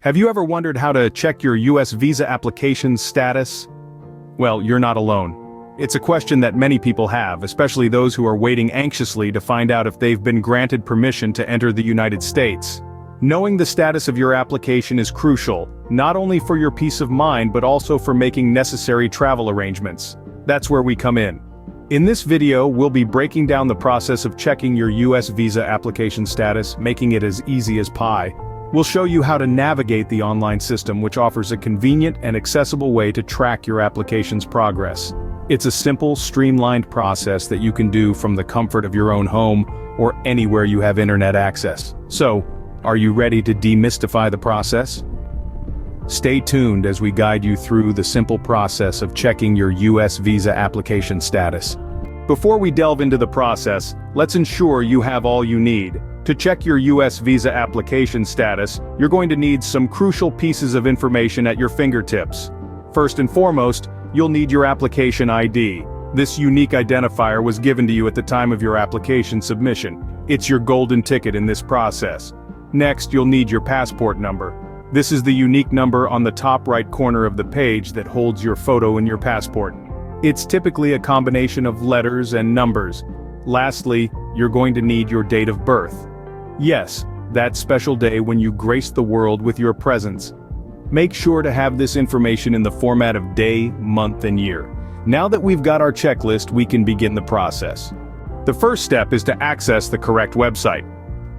Have you ever wondered how to check your US visa application status? Well, you're not alone. It's a question that many people have, especially those who are waiting anxiously to find out if they've been granted permission to enter the United States. Knowing the status of your application is crucial, not only for your peace of mind but also for making necessary travel arrangements. That's where we come in. In this video, we'll be breaking down the process of checking your US visa application status, making it as easy as pie. We'll show you how to navigate the online system, which offers a convenient and accessible way to track your application's progress. It's a simple, streamlined process that you can do from the comfort of your own home or anywhere you have internet access. So, are you ready to demystify the process? Stay tuned as we guide you through the simple process of checking your US visa application status. Before we delve into the process, let's ensure you have all you need. To check your US visa application status, you're going to need some crucial pieces of information at your fingertips. First and foremost, you'll need your application ID. This unique identifier was given to you at the time of your application submission. It's your golden ticket in this process. Next, you'll need your passport number. This is the unique number on the top right corner of the page that holds your photo in your passport. It's typically a combination of letters and numbers. Lastly, you're going to need your date of birth. Yes, that special day when you graced the world with your presence. Make sure to have this information in the format of day, month, and year. Now that we've got our checklist, we can begin the process. The first step is to access the correct website.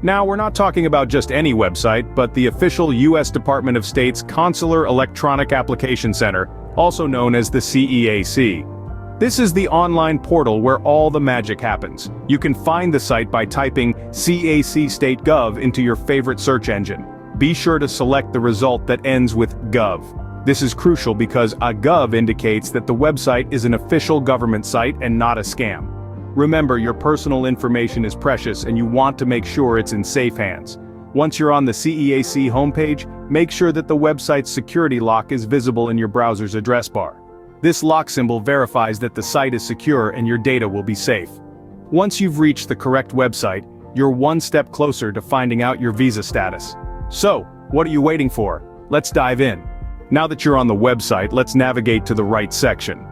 Now, we're not talking about just any website, but the official U.S. Department of State's Consular Electronic Application Center, also known as the CEAC. This is the online portal where all the magic happens. You can find the site by typing CAC-State.gov into your favorite search engine. Be sure to select the result that ends with gov. This is crucial because a gov indicates that the website is an official government site and not a scam. Remember, your personal information is precious and you want to make sure it's in safe hands. Once you're on the CEAC homepage, make sure that the website's security lock is visible in your browser's address bar. This lock symbol verifies that the site is secure and your data will be safe. Once you've reached the correct website, you're one step closer to finding out your visa status. So, what are you waiting for? Let's dive in. Now that you're on the website, let's navigate to the right section.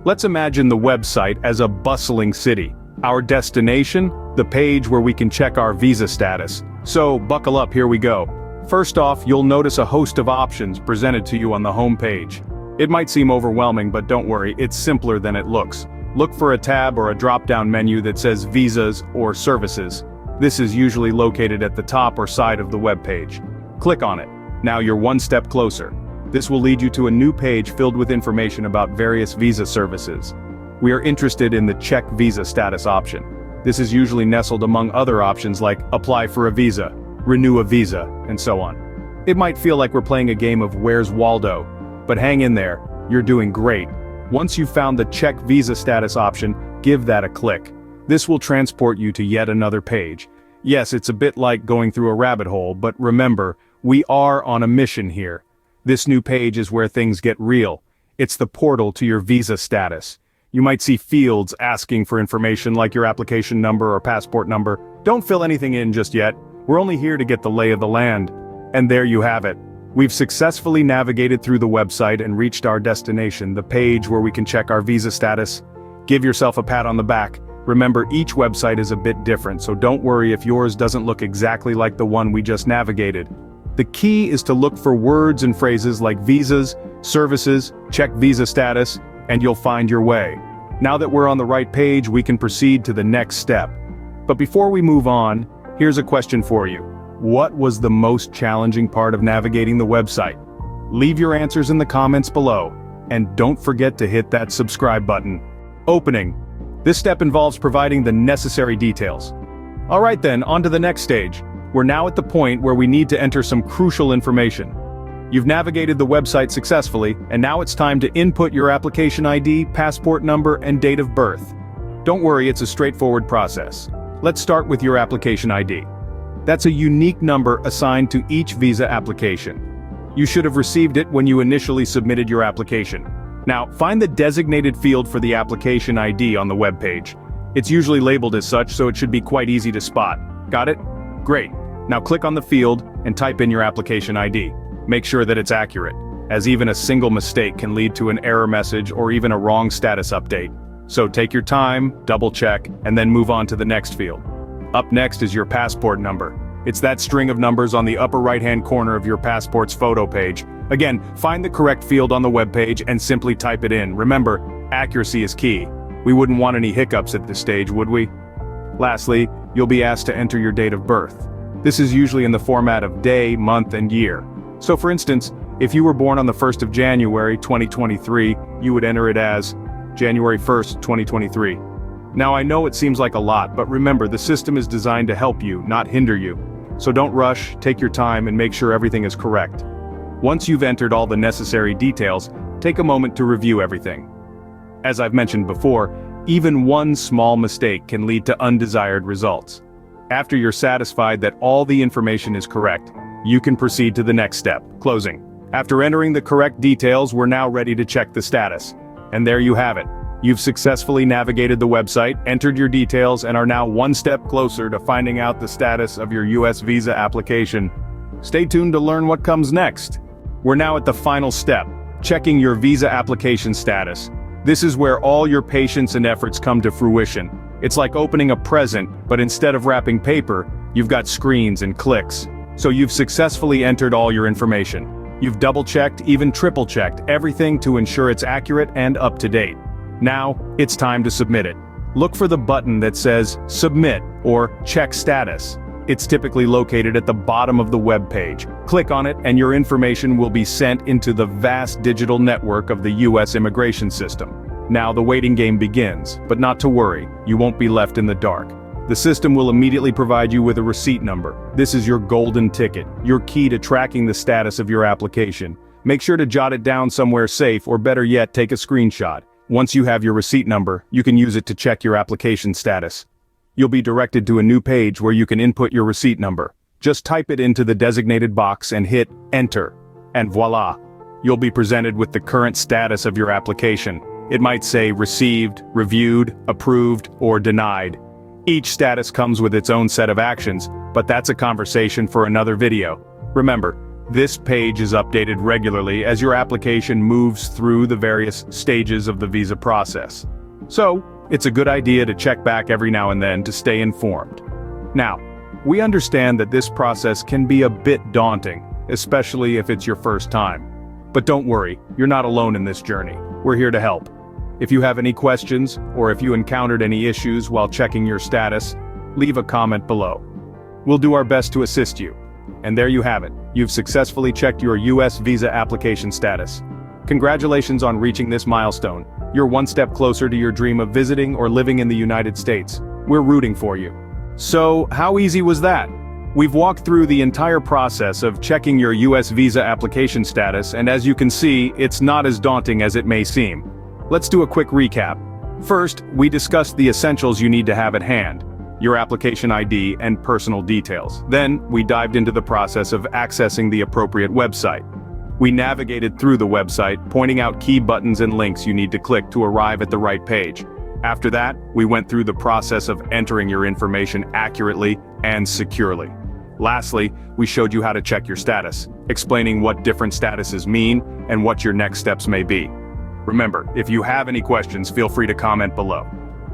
Let's imagine the website as a bustling city. Our destination, the page where we can check our visa status. So, buckle up, here we go. First off, you'll notice a host of options presented to you on the home page. It might seem overwhelming, but don't worry, it's simpler than it looks. Look for a tab or a drop-down menu that says Visas or Services. This is usually located at the top or side of the web page. Click on it. Now you're one step closer. This will lead you to a new page filled with information about various visa services. We are interested in the Check Visa Status option. This is usually nestled among other options like Apply for a Visa, Renew a Visa, and so on. It might feel like we're playing a game of Where's Waldo? But hang in there, you're doing great. Once you've found the Check Visa Status option, give that a click. This will transport you to yet another page. Yes, it's a bit like going through a rabbit hole, but remember, we are on a mission here. This new page is where things get real. It's the portal to your visa status. You might see fields asking for information like your application number or passport number. Don't fill anything in just yet. We're only here to get the lay of the land. And there you have it. We've successfully navigated through the website and reached our destination, the page where we can check our visa status. Give yourself a pat on the back. Remember, each website is a bit different, so don't worry if yours doesn't look exactly like the one we just navigated. The key is to look for words and phrases like visas, services, check visa status, and you'll find your way. Now that we're on the right page, we can proceed to the next step. But before we move on, here's a question for you. What was the most challenging part of navigating the website? Leave your answers in the comments below, and don't forget to hit that subscribe button. Opening. This step involves providing the necessary details. Alright then, on to the next stage. We're now at the point where we need to enter some crucial information. You've navigated the website successfully, and now it's time to input your application ID, passport number, and date of birth. Don't worry, it's a straightforward process. Let's start with your application ID. That's a unique number assigned to each visa application. You should have received it when you initially submitted your application. Now, find the designated field for the application ID on the web page. It's usually labeled as such, so it should be quite easy to spot. Got it? Great. Now click on the field and type in your application ID. make sure that it's accurate, as even a single mistake can lead to an error message or even a wrong status update. So take your time, double check, and then move on to the next field. Up next is your passport number. It's that string of numbers on the upper right-hand corner of your passport's photo page. Again, find the correct field on the web page and simply type it in. Remember, accuracy is key. We wouldn't want any hiccups at this stage, would we? Lastly, you'll be asked to enter your date of birth. This is usually in the format of day, month, and year. So for instance, if you were born on the 1st of January, 2023, you would enter it as January 1st, 2023. Now I know it seems like a lot, but remember, the system is designed to help you, not hinder you. So don't rush, take your time, and make sure everything is correct. Once you've entered all the necessary details, take a moment to review everything. As I've mentioned before, even one small mistake can lead to undesired results. After you're satisfied that all the information is correct, you can proceed to the next step, closing. After entering the correct details, we're now ready to check the status. And there you have it. You've successfully navigated the website, entered your details, and are now one step closer to finding out the status of your US visa application. Stay tuned to learn what comes next. We're now at the final step, checking your visa application status. This is where all your patience and efforts come to fruition. It's like opening a present, but instead of wrapping paper, you've got screens and clicks. So you've successfully entered all your information. You've double-checked, even triple-checked everything to ensure it's accurate and up to date. Now, it's time to submit it. Look for the button that says Submit or Check Status. It's typically located at the bottom of the web page. Click on it and your information will be sent into the vast digital network of the US immigration system. Now the waiting game begins, but not to worry, you won't be left in the dark. The system will immediately provide you with a receipt number. This is your golden ticket, your key to tracking the status of your application. Make sure to jot it down somewhere safe, or better yet, take a screenshot. Once you have your receipt number, you can use it to check your application status. You'll be directed to a new page where you can input your receipt number. Just type it into the designated box and hit Enter. And voila! You'll be presented with the current status of your application. It might say Received, Reviewed, Approved, or Denied. Each status comes with its own set of actions, but that's a conversation for another video. Remember, this page is updated regularly as your application moves through the various stages of the visa process. So, it's a good idea to check back every now and then to stay informed. Now, we understand that this process can be a bit daunting, especially if it's your first time. But don't worry, you're not alone in this journey. We're here to help. If you have any questions, or if you encountered any issues while checking your status, leave a comment below. We'll do our best to assist you. And there you have it. You've successfully checked your US visa application status. Congratulations on reaching this milestone. You're one step closer to your dream of visiting or living in the United States. We're rooting for you. So, how easy was that? We've walked through the entire process of checking your US visa application status, and as you can see, it's not as daunting as it may seem. Let's do a quick recap. First, we discussed the essentials you need to have at hand: your application ID and personal details. Then, we dived into the process of accessing the appropriate website. We navigated through the website, pointing out key buttons and links you need to click to arrive at the right page. After that, we went through the process of entering your information accurately and securely. Lastly, we showed you how to check your status, explaining what different statuses mean and what your next steps may be. Remember, if you have any questions, feel free to comment below.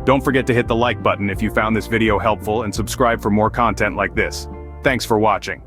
Don't forget to hit the like button if you found this video helpful and subscribe for more content like this. Thanks for watching.